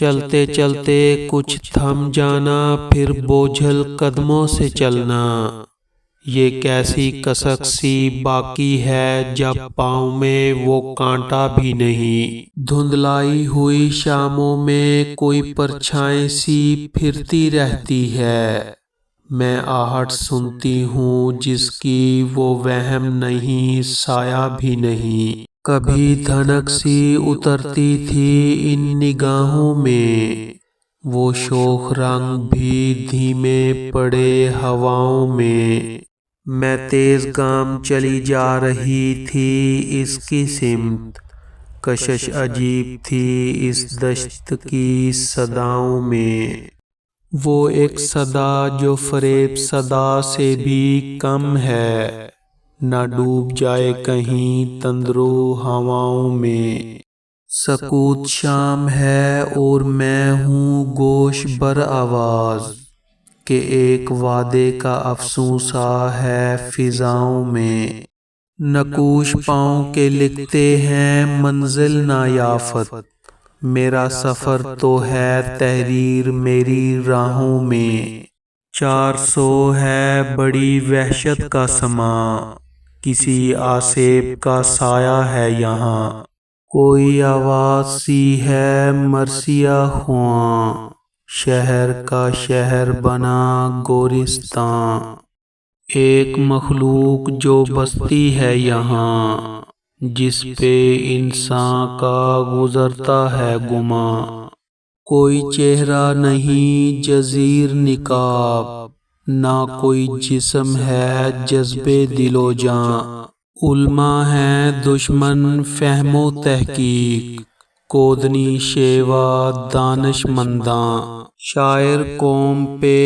چلتے چلتے کچھ تھم جانا، پھر بوجھل قدموں سے چلنا، یہ کیسی کسک سی باقی ہے جب پاؤں میں وہ کانٹا بھی نہیں۔ دھندلائی ہوئی شاموں میں کوئی پرچھائیں سی پھرتی رہتی ہے، میں آہٹ سنتی ہوں جس کی وہ وہم نہیں، سایہ بھی نہیں۔ کبھی دھنک سی اترتی تھی ان نگاہوں میں، وہ شوخ رنگ بھی دھیمے پڑے ہواؤں میں۔ میں تیز گام چلی جا رہی تھی اس کی سمت، کشش عجیب تھی اس دشت کی صداؤں میں۔ وہ ایک صدا جو فریب صدا سے بھی کم ہے، نہ ڈوب جائے کہیں تندرو ہواؤں میں۔ سکوت شام ہے اور میں ہوں گوش بر آواز، کہ ایک وعدے کا افسوں سا ہے فضاؤں میں۔ نقوش پاؤں کے لکھتے ہیں منزل نایافت، میرا سفر تو ہے تحریر میری راہوں میں۔ 400 ہے بڑی وحشت کا سماں، کسی آسیب کا سایہ ہے یہاں، کوئی آواز سی ہے مرثیہ خواں، شہر کا شہر بنا گورستاں۔ ایک مخلوق جو بستی ہے یہاں، جس پہ انساں کا گزرتا ہے گماں، کوئی چہرہ نہیں جزیر نقاب، نہ کوئی جسم ہے جذبے دل و جاں۔ علماء ہیں دشمن فہم و تحقیق، کودنی شیوا دانش منداں۔ شاعر قوم پہ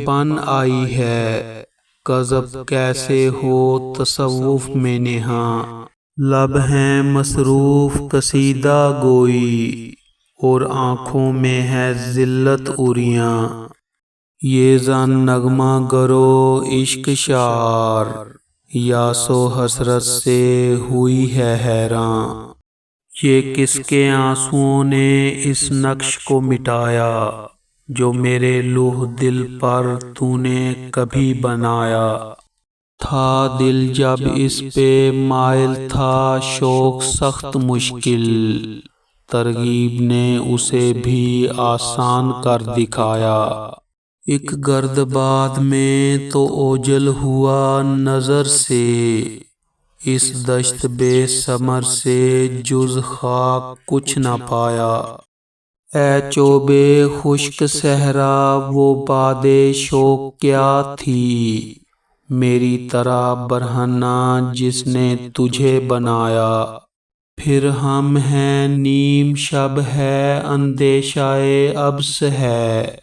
بن آئی ہے، کذب کیسے ہو تصوف میں نہاں۔ لب ہیں مصروف قصیدہ گوئی، اور آنکھوں میں ہے ذلت عریاں۔ یہ زن نغمہ گرو عشق شعار، یاس و حسرت سے ہوئی ہے حیراں۔ یہ کس کے آنسوؤں نے اس نقش کو مٹایا، جو میرے لوح دل پر تو نے کبھی بنایا۔ تھا دل جب اس پہ مائل تھا شوق سخت مشکل، ترغیب نے اسے بھی آسان کر دکھایا۔ ایک گرد باد میں تو اوجل ہوا نظر سے، اس دشت بے ثمر سے جز خاک کچھ نہ پایا۔ اے چوبے خشک صحرا وہ باد شوق کیا تھی، میری طرح برہنہ جس نے تجھے بنایا۔ پھر ہم ہیں نیم شب ہے اندیشہ عبث ہے،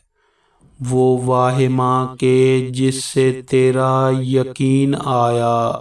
وہ واہمہ کہ جس سے تیرا یقین آیا۔